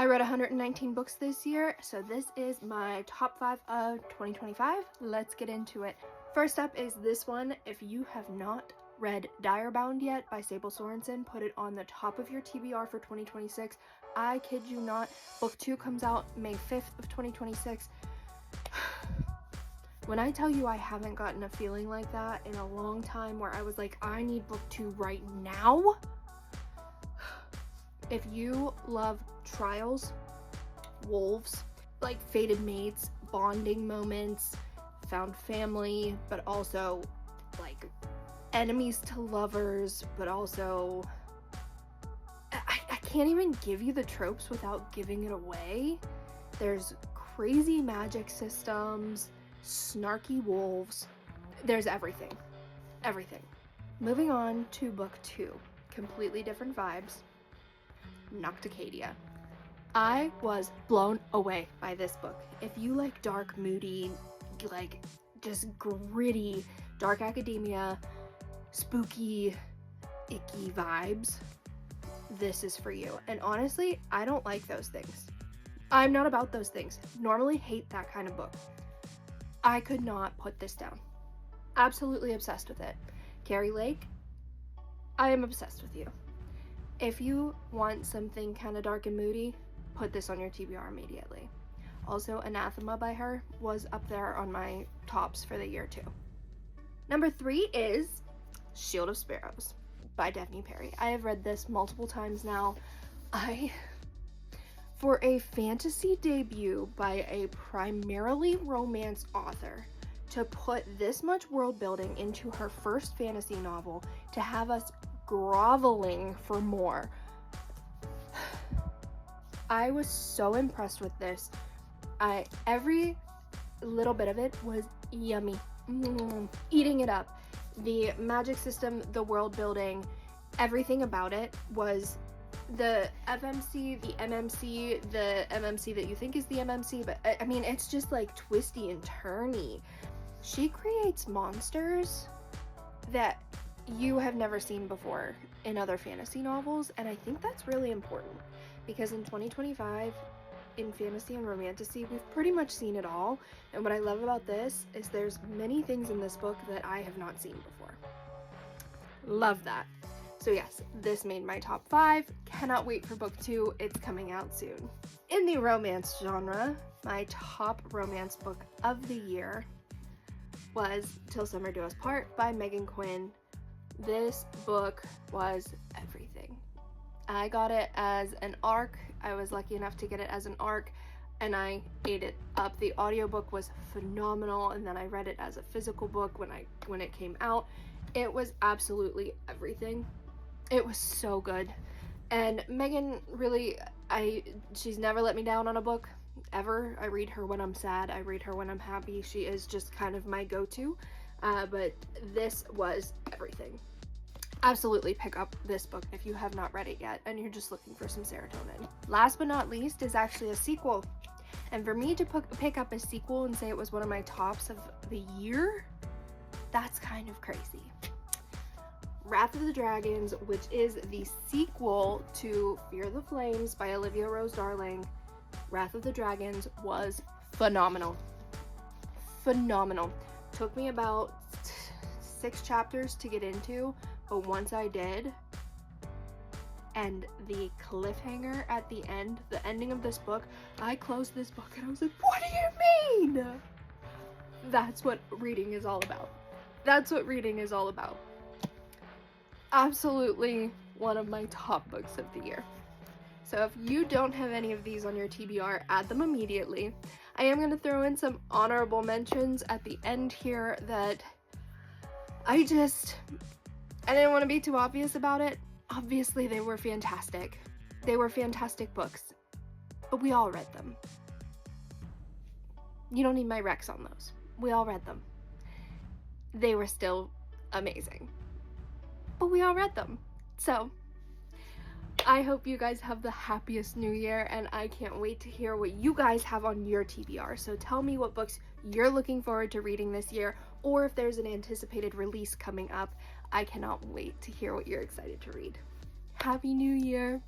I read 119 books this year, so this is my top 5 of 2025. Let's get into it. First up is this one. If you have not read Direbound yet by Sable Sorensen, put it on the top of your TBR for 2026. I kid you not. Book 2 comes out May 5th of 2026. When I tell you I haven't gotten a feeling like that in a long time, where I was like, I need book 2 right now. If you love trials, wolves, like fated mates, bonding moments, found family, but also like enemies to lovers, but also I can't even give you the tropes without giving it away. There's crazy magic systems, snarky wolves, there's everything. Moving on to book 2, completely different vibes. Nocticadia. I was blown away by this book. If you like dark, moody, like just gritty, dark academia, spooky, icky vibes, this is for you. And honestly, I don't like those things. I'm not about those things. Normally hate that kind of book. I could not put this down. Absolutely obsessed with it. Carrie Lake, I am obsessed with you. If you want something kind of dark and moody, put this on your TBR immediately. Also, Anathema by her was up there on my tops for the year too. Number 3 is Shield of Sparrows by Daphne Perry. I have read this multiple times now. For a fantasy debut by a primarily romance author, to put this much world building into her first fantasy novel, to have us groveling for more. I was so impressed with this. Every little bit of it was yummy. Eating it up. The magic system, the world building, everything about it was the FMC, the MMC, the MMC that you think is the MMC, but I mean, it's just like twisty and turny. She creates monsters that you have never seen before in other fantasy novels, and I think that's really important because in 2025 in fantasy and romantasy we've pretty much seen it all, and what I love about this is there's many things in this book that I have not seen before. Love that. So yes, this made my top 5. Cannot wait for book 2. It's coming out soon. In the romance genre, my top romance book of the year was Till Summer Do Us Part by Megan Quinn. This book was everything. I got it as an ARC. I was lucky enough to get it as an ARC, and I ate it up. The audiobook was phenomenal, and then I read it as a physical book when it came out. It was absolutely everything. It was so good. And Megan really, she's never let me down on a book, ever. I read her when I'm sad. I read her when I'm happy. She is just kind of my go-to. But this was everything. Absolutely pick up this book if you have not read it yet and you're just looking for some serotonin. Last but not least is actually a sequel. And for me to pick up a sequel and say it was one of my tops of the year, that's kind of crazy. Wrath of the Dragons, which is the sequel to Fear the Flames by Olivia Rose Darling. Wrath of the Dragons was phenomenal. Phenomenal. Took me about 6 chapters to get into, but once I did, and the cliffhanger at the end, the ending of this book, I closed this book and I was like, what do you mean? That's what reading is all about. That's what reading is all about. Absolutely one of my top books of the year. So if you don't have any of these on your TBR, add them immediately. I am going to throw in some honorable mentions at the end here that I didn't want to be too obvious about it. Obviously, they were fantastic. They were fantastic books, but we all read them. You don't need my recs on those. We all read them. They were still amazing, but we all read them. So I hope you guys have the happiest new year, and I can't wait to hear what you guys have on your TBR. So tell me what books you're looking forward to reading this year, or if there's an anticipated release coming up. I cannot wait to hear what you're excited to read. Happy New Year!